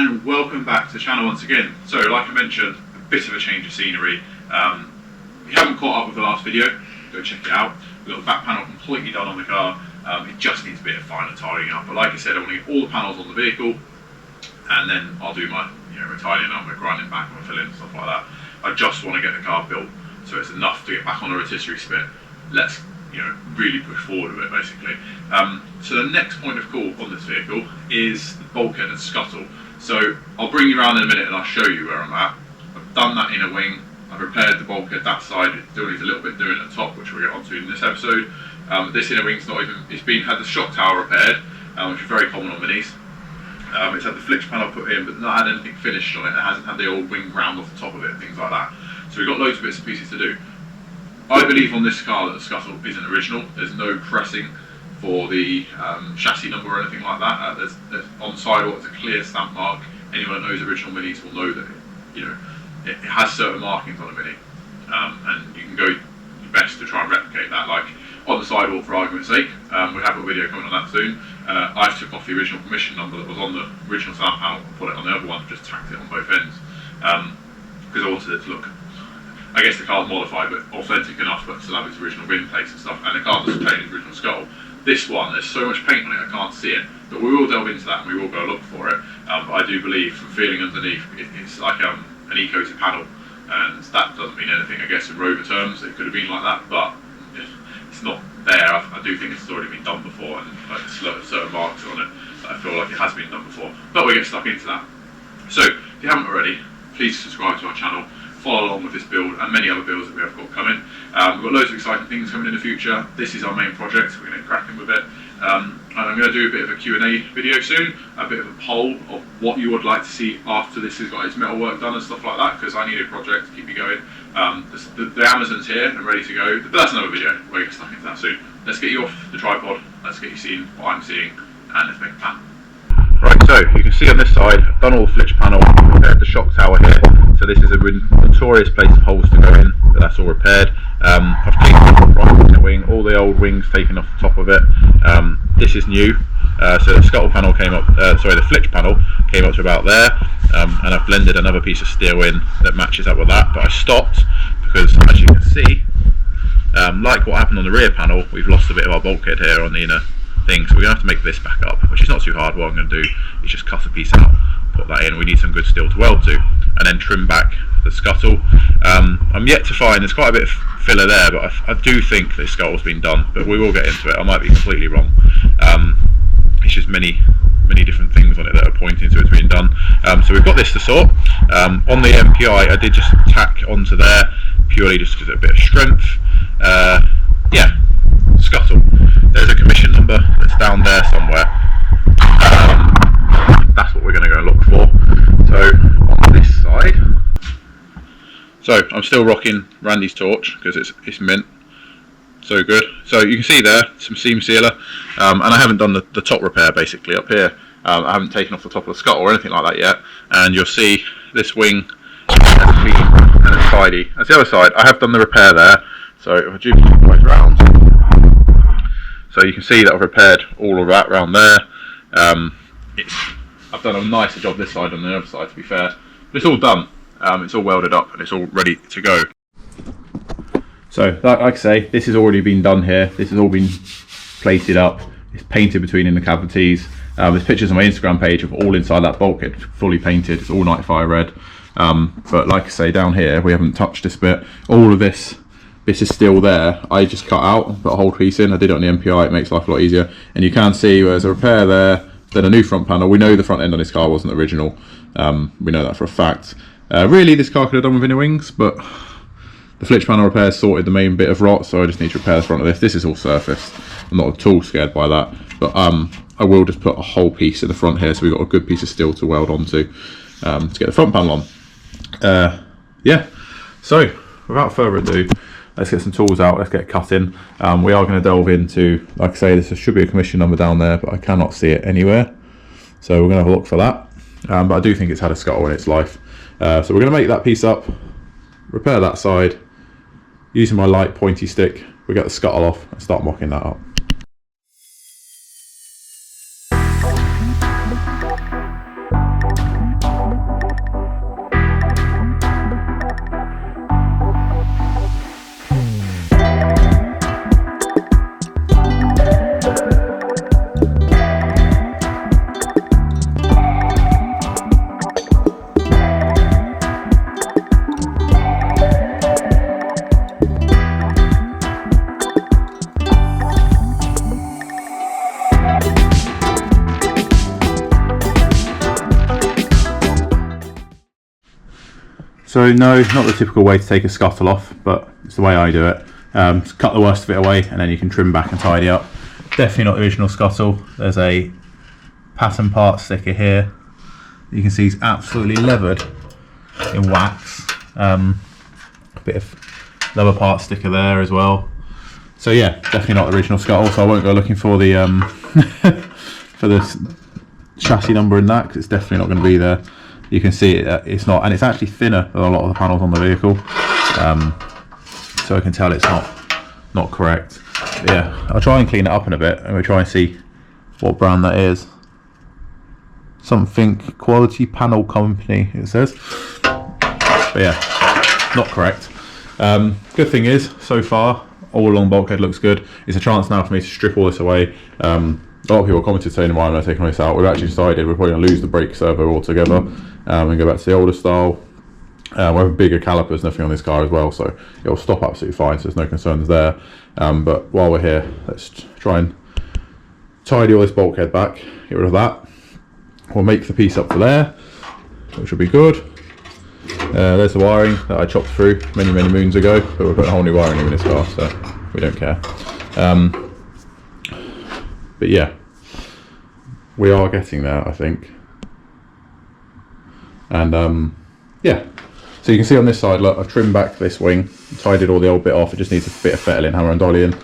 and welcome back to the channel once again. So like I mentioned, a bit of a change of scenery. If you haven't caught up with the last video, go check it out. We've got the back panel completely done on the car. It just needs a bit of final tidying up, but like I said, I want to get all the panels on the vehicle, and then I'll do my tidying up, my grinding back, my filling, stuff like that. I just want to get the car built so it's enough to get back on a rotisserie spit. Let's really push forward with it basically. So the next point of call on this vehicle is the bulkhead and scuttle. So I'll bring you around in a minute and I'll show you where I'm at. I've done that inner wing, I've repaired the bulkhead that side. It still needs a little bit doing at the top, which we'll get onto in this episode. This inner wing's not even, had the shock tower repaired, which is very common on minis. It's had the flitch panel put in, but not had anything finished on it. It hasn't had the old wing ground off the top of it, things like that. So we've got loads of bits and pieces to do. I believe on this car that the scuttle isn't original. There's no pressing for the chassis number or anything like that. There's on the sidewall, it's a clear stamp mark. Anyone that knows original minis will know that it has certain markings on a mini, and you can go your best to try and replicate that. Like on the sidewall, for argument's sake, we have a video coming on that soon. I've took off the original permission number that was on the original stamp panel and put it on the other one, just tacked it on both ends, because I wanted it to look, I guess the car's modified, but authentic enough, but still have its original rim plates and stuff. And the car doesn't contain its original scuttle. This one, there's so much paint on it, I can't see it. But we will delve into that and we will go look for it. But I do believe, from feeling underneath, it's like an eco-coated panel, and that doesn't mean anything, I guess, in rover terms. It could have been like that, but it's not there. I do think it's already been done before, and like certain marks on it, I feel like it has been done before. But we'll get stuck into that. So, if you haven't already, please subscribe to our channel. Follow along with this build and many other builds that we have got coming. We've got loads of exciting things coming in the future. This is our main project, we're going to get cracking with it. And I'm going to do a bit of a Q&A video soon, a bit of a poll of what you would like to see after this has got its metal work done and stuff like that, because I need a project to keep me going. The Amazon's here and ready to go, but that's another video. We'll get stuck into that soon. Let's get you off the tripod, let's get you seeing what I'm seeing, and let's make a plan. Right, so you can see on this side, I've done all the flitch panel, repaired the shock tower here. So this is a notorious place of holes to go in, but that's all repaired. I've taken off the front inner wing, all the old wings taken off the top of it. This is new. So the scuttle panel came up, the flitch panel came up to about there, and I've blended another piece of steel in that matches up with that. But I stopped because, as you can see, like what happened on the rear panel, we've lost a bit of our bulkhead here on the inner thing, so we're going to have to make this back up, which is not too hard. What I'm going to do is just cut a piece out, put that in. We need some good steel to weld to, and then trim back the scuttle. I'm yet to find, there's quite a bit of filler there, but I do think this scuttle's been done, but we will get into it. I might be completely wrong. It's just many different things on it that are pointing to it's being done. So we've got this to sort. On the MPI, I did just tack onto there purely just because of a bit of strength. Yeah, scuttle. There's a commission number that's down there somewhere. That's what we're going to go and look for. So on this side, so I'm still rocking Randy's torch because it's mint, so good. So you can see there some seam sealer, and I haven't done the top repair basically up here. I haven't taken off the top of the scuttle or anything like that yet, and you'll see this wing is clean and it's tidy. That's the other side. I have done the repair there, so if I duplicate right round, so you can see that I've repaired all of that round there. I've done a nicer job this side than the other side, to be fair. But it's all done. It's all welded up and it's all ready to go. So, like I say, this has already been done here. This has all been plated up. It's painted between in the cavities. There's pictures on my Instagram page of all inside that bulkhead, fully painted. It's all night fire red. But like I say, down here we haven't touched this bit. All of this is still there. I just cut out, put a whole piece in. I did it on the MPI. It makes life a lot easier. And you can see there's a repair there. Then a new front panel. We know the front end on this car wasn't original. We know that for a fact. Really, this car could have done with inner wings, but the flitch panel repairs sorted the main bit of rot, so I just need to repair the front of this. This is all surfaced. I'm not at all scared by that, but I will just put a whole piece in the front here, so we've got a good piece of steel to weld onto to get the front panel on. Yeah, so without further ado, let's get some tools out, let's get cutting. We are going to delve into, like I say, there should be a commission number down there, but I cannot see it anywhere. So we're going to have a look for that. But I do think it's had a scuttle in its life. So we're going to make that piece up, repair that side, using my light pointy stick. We get the scuttle off and start mocking that up. So no, not the typical way to take a scuttle off, but it's the way I do it. Cut the worst of it away and then you can trim back and tidy up. Definitely not the original scuttle. There's a pattern part sticker here. You can see it's absolutely leathered in wax. A bit of leather part sticker there as well. So yeah, definitely not the original Scuttle, so I won't go looking for the for the chassis number in that, because it's definitely not going to be there. You can see it's not, and it's actually thinner than a lot of the panels on the vehicle, so I can tell it's not correct. But yeah, I'll try and clean it up in a bit, and we'll try and see what brand that is. Something Quality Panel Company, it says. But yeah, not correct. Good thing is, so far, all along Bulkhead looks good. It's a chance now for me to strip all this away. A lot of people commented saying, why am I taking this out? We've actually decided we're probably going to lose the brake servo altogether and go back to the older style. We have bigger calipers and everything on this car as well, so it'll stop absolutely fine, so there's no concerns there. But while we're here, let's try and tidy all this bulkhead back, get rid of that. We'll make the piece up for there, which will be good. There's the wiring that I chopped through many moons ago, but we're putting a whole new wiring in this car, so we don't care. But yeah, we are getting there, I think. And yeah, so you can see on this side, look, I've trimmed back this wing, tidied all the old bit off. It just needs a bit of fettling, hammer and dolly in.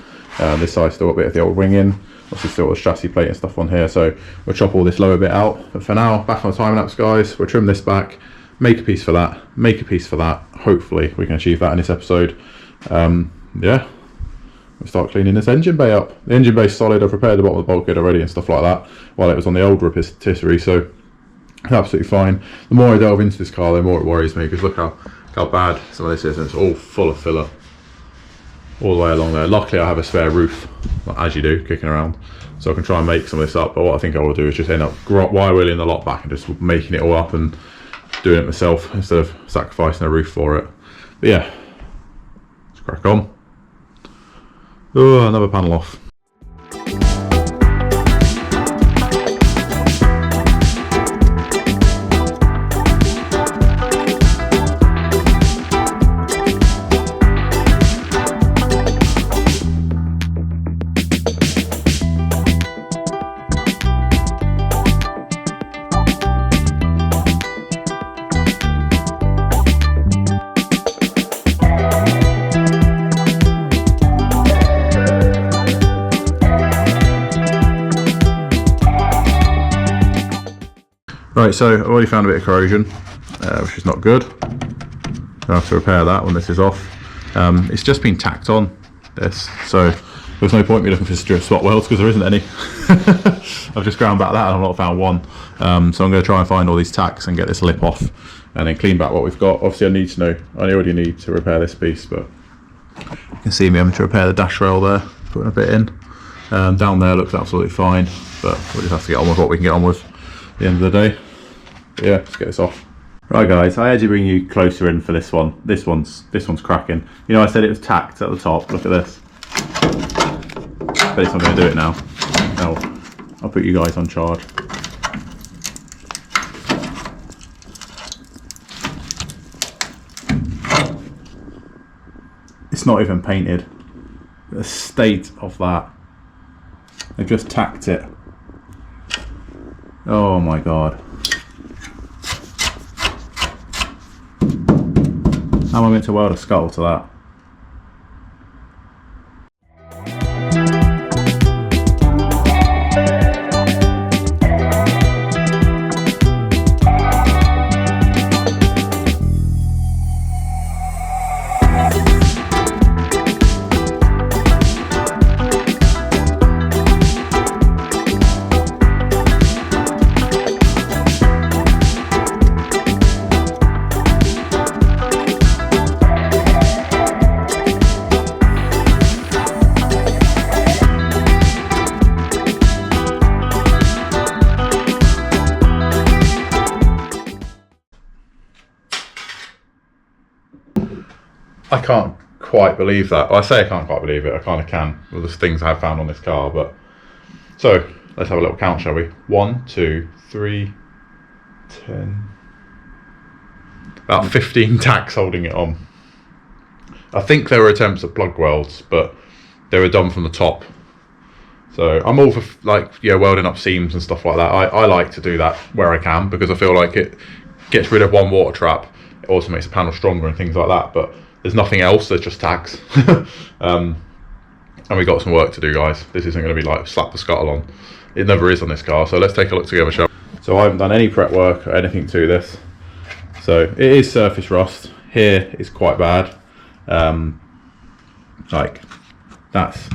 This side's still got a bit of the old wing in. Obviously still got the chassis plate and stuff on here, so we'll chop all this lower bit out. But for now, back on the time lapse, guys, we'll trim this back, make a piece for that, make a piece for that. Hopefully we can achieve that in this episode. Yeah, we'll start cleaning this engine bay up. The engine bay's solid. I've repaired the bottom of the bulkhead already and stuff like that while it was on the old rotisserie, so absolutely fine. The more I delve into this car, the more it worries me, because look how bad some of this is, and it's all full of filler all the way along there. Luckily I have a spare roof, as you do, kicking around, so I can try and make some of this up. But what I think I will do is just end up wire wheeling the lot back and just making it all up and doing it myself instead of sacrificing a roof for it. But yeah, let's crack on. Oh, another panel off. Right, so I've already found a bit of corrosion, which is not good. I'll have to repair that when this is off. It's just been tacked on, this, so there's no point in me looking for spot welds because there isn't any. I've just ground back that and I've not found one. So I'm going to try and find all these tacks and get this lip off and then clean back what we've got. Obviously I already need to repair this piece, but you can see me having to repair the dash rail there, putting a bit in. Down there looks absolutely fine, but we'll just have to get on with what we can get on with at the end of the day. But yeah, let's get this off. Right guys, I had to bring you closer in for this one. This one's cracking. You know, I said it was tacked at the top. Look at this. But I'm going to do it now. I'll put you guys on charge. It's not even painted. The state of that. They've just tacked it. Oh my god. How am I meant to weld a Scuttle to that? I can't quite believe that. Well, I say I can't quite believe it. I kind of can with the things I've found on this car. But so let's have a little count, shall we? 1, 2, 3, 10, about 15 tacks holding it on. I think there were attempts at plug welds, but they were done from the top. So I'm all for like, yeah, welding up seams and stuff like that. I like to do that where I can, because I feel like it gets rid of one water trap. It also makes the panel stronger and things like that, but there's nothing else, there's just tags. And we got some work to do, guys. This isn't going to be like slap the scuttle on. It never is on this car, so let's take a look together, shall we? So I haven't done any prep work or anything to this. So it is surface rust. Here it's quite bad. Like that's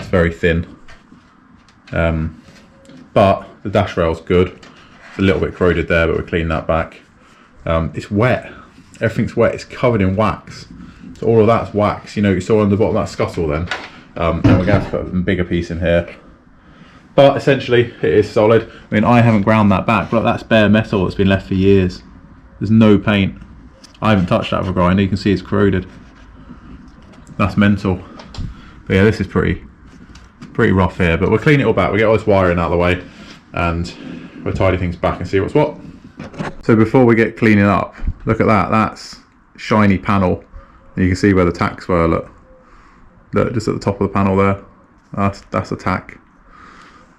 very thin. But the dash rail's good. It's a little bit corroded there, but we'll clean that back. It's wet. Everything's wet. It's covered in wax. So all of that's wax. You know, you saw on the bottom of that scuttle then. And we're going to have to put a bigger piece in here. But essentially, it is solid. I mean, I haven't ground that back. Look, that's bare metal that's been left for years. There's no paint. I haven't touched that with a grinder. You can see it's corroded. That's mental. But yeah, this is pretty rough here. But we'll clean it all back. We'll get all this wiring out of the way, and we'll tidy things back and see what's what. So before we get cleaning up, look at that. That's shiny panel. You can see where the tacks were. Look, just at the top of the panel there. That's a tack.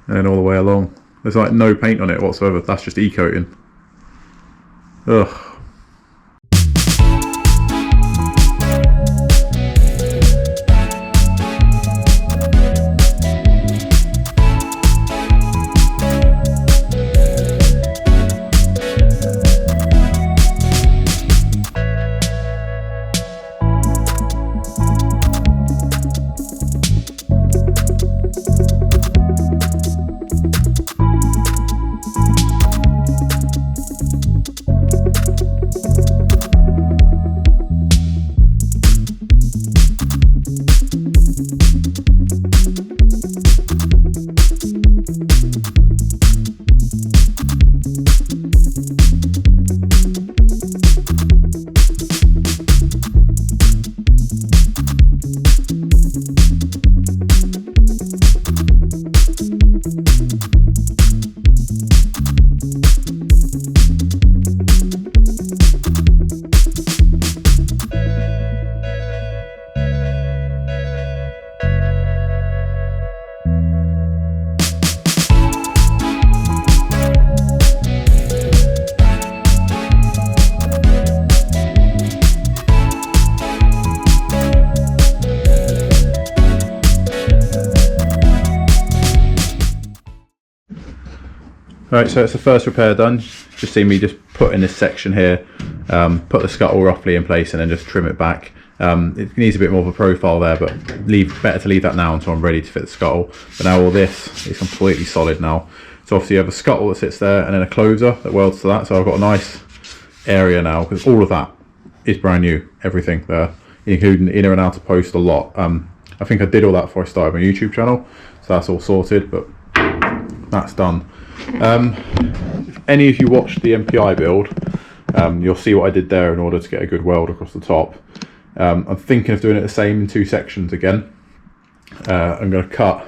And then all the way along. There's like no paint on it whatsoever. That's just e-coating. Ugh. Right, so it's the first repair done. Just see me just put in this section here, put the scuttle roughly in place and then just trim it back. It needs a bit more of a profile there, but better to leave that now until I'm ready to fit the scuttle. But now all this is completely solid now. So obviously you have a scuttle that sits there and then a closer that welds to that. So I've got a nice area now, because all of that is brand new, everything there, including inner and outer post a lot. I think I did all that before I started my YouTube channel, so that's all sorted, but that's done. If any of you watched the MPI build, you'll see what I did there in order to get a good weld across the top. I'm thinking of doing it the same in two sections again. I'm going to cut.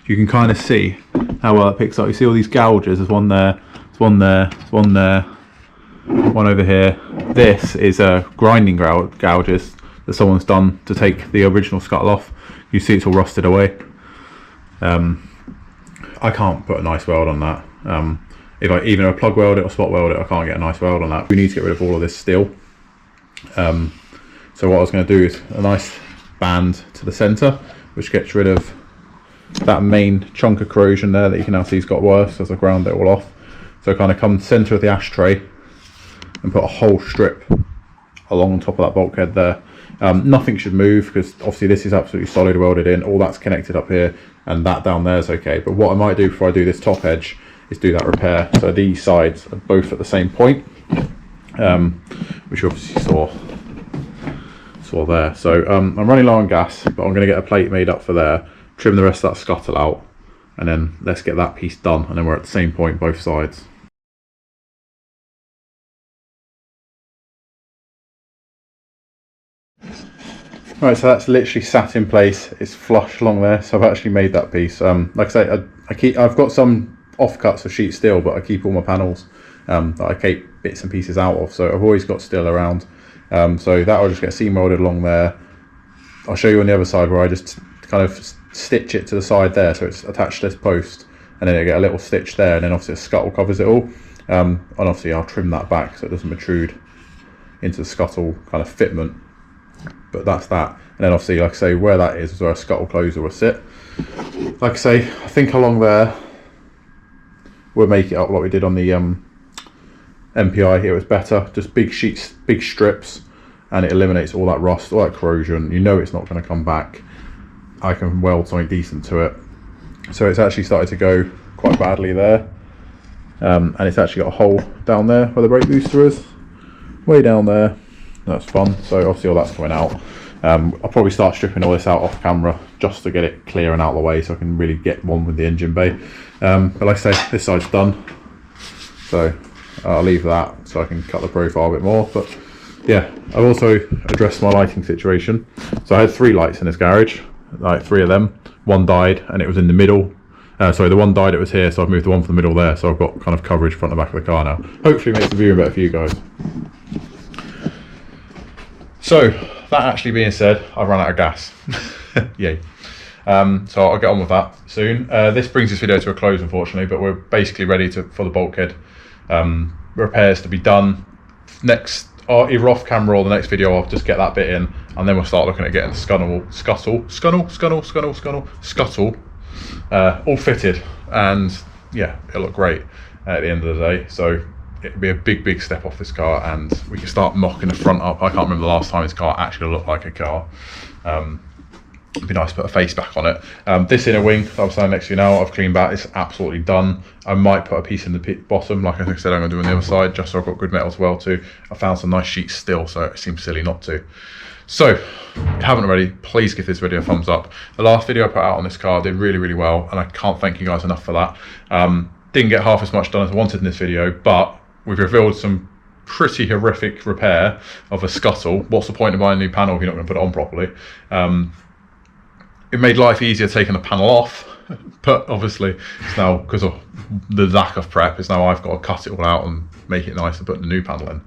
You can kind of see how well it picks up. You see all these gouges. There's one there, there's one there, there's one there, one over here. This is grinding gouges that someone's done to take the original scuttle off. You see it's all rusted away. I can't put a nice weld on that. If I even plug weld it or spot weld it, I can't get a nice weld on that. We need to get rid of all of this steel. So what I was going to do is a nice band to the centre, which gets rid of that main chunk of corrosion there that you can now see has got worse as I ground it all off. So kind of come centre of the ashtray and put a whole strip along top of that bulkhead there. Nothing should move because obviously this is absolutely solid welded in. All that's connected up here and that down there is okay. But what I might do before I do this top edge is do that repair. So these sides are both at the same point, which you obviously saw there. So I'm running low on gas, but I'm going to get a plate made up for there, trim the rest of that scuttle out, and then let's get that piece done, and then we're at the same point both sides. Right, so that's literally sat in place. It's flush along there, so I've actually made that piece. Like I say, I've got some offcuts of sheet steel, but I keep all my panels that I keep bits and pieces out of. So I've always got steel around. So that will just get seam welded along there. I'll show you on the other side where I just kind of stitch it to the side there, so it's attached to this post, and then I get a little stitch there, and then obviously a scuttle covers it all. And obviously I'll trim that back so it doesn't protrude into the scuttle kind of fitment. But that's that. And then obviously, like I say, where that is where a scuttle closer will sit. Like I say, I think along there we'll make it up like we did on the MPI. It was better, just big sheets, big strips, and it eliminates all that rust, all that corrosion. You know it's not going to come back. I can weld something decent to it. So it's actually started to go quite badly there, and it's actually got a hole down there where the brake booster is, way down there. That's fun. So obviously all that's coming out. I'll probably start stripping all this out off camera just to get it clear and out of the way, so I can really get one with the engine bay. But like I say, this side's done, so I'll leave that so I can cut the profile a bit more. But yeah, I've also addressed my lighting situation. So I had 3 lights in this garage, like 3 of them. One died and it was in the middle. Sorry, the one died, it was here, so I've moved the one from the middle there, so I've got kind of coverage front and back of the car now. Hopefully makes the viewing better for you guys. So that actually being said, I've run out of gas. Yay. So I'll get on with that soon. This brings this video to a close, unfortunately, but we're basically ready for the bulkhead repairs to be done. Next, either off camera or the next video, I'll just get that bit in, and then we'll start looking at getting the scuttle all fitted, and yeah, it'll look great at the end of the day. So it'll be a big step off this car, and we can start mocking the front up. I can't remember the last time this car actually looked like a car. It'd be nice to put a face back on it. This inner wing that I'm standing next to you now, I've cleaned back. It's absolutely done. I might put a piece in the bottom, like I said I'm going to do on the other side, just so I've got good metal as well too. I found some nice sheets still, so it seems silly not to. So, if you haven't already, please give this video a thumbs up. The last video I put out on this car did really well, and I can't thank you guys enough for that. Didn't get half as much done as I wanted in this video, but we've revealed some pretty horrific repair of a scuttle. What's the point of buying a new panel if you're not going to put it on properly? It made life easier taking the panel off, but obviously it's now, because of the lack of prep, it's now I've got to cut it all out and make it nice and put the new panel in.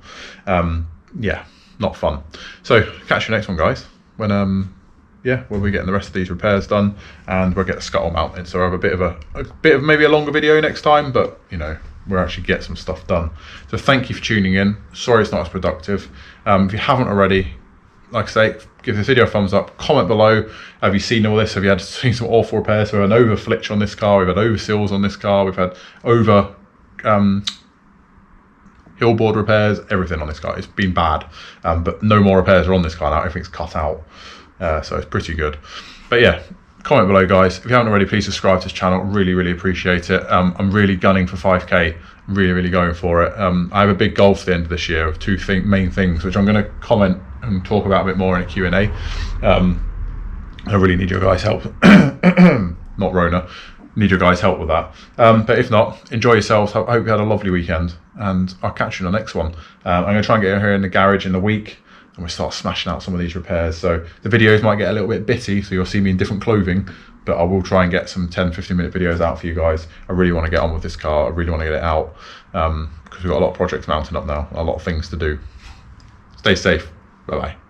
Yeah, not fun. So catch you next one, guys, when when we're getting the rest of these repairs done, and we'll get the scuttle mounted. So we'll have a bit of maybe a longer video next time, but you know, we'll actually get some stuff done. So thank you for tuning in. Sorry it's not as productive. If you haven't already, like I say, give this video a thumbs up, comment below. Have you seen all this? Have you seen some awful repairs? So we've had over flitch on this car, we've had over seals on this car, we've had over hillboard repairs, everything on this car. It's been bad, but no more repairs are on this car now. Everything's cut out, so it's pretty good. But yeah, comment below, guys. If you haven't already, please subscribe to this channel. Really appreciate it. I'm really gunning for 5k. I'm really going for it. I have a big goal for the end of this year of 2 main things, which I'm going to comment and talk about a bit more in a Q&A. I really need your guys' help. Not Rona. Need your guys' help with that. But if not, enjoy yourselves. I hope you had a lovely weekend, and I'll catch you in the next one. I'm going to try and get here in the garage in the week, and we'll start smashing out some of these repairs. So the videos might get a little bit bitty, so you'll see me in different clothing, but I will try and get some 10-15 minute videos out for you guys. I really want to get on with this car. I really want to get it out, because we've got a lot of projects mounting up now, a lot of things to do. Stay safe. Bye bye.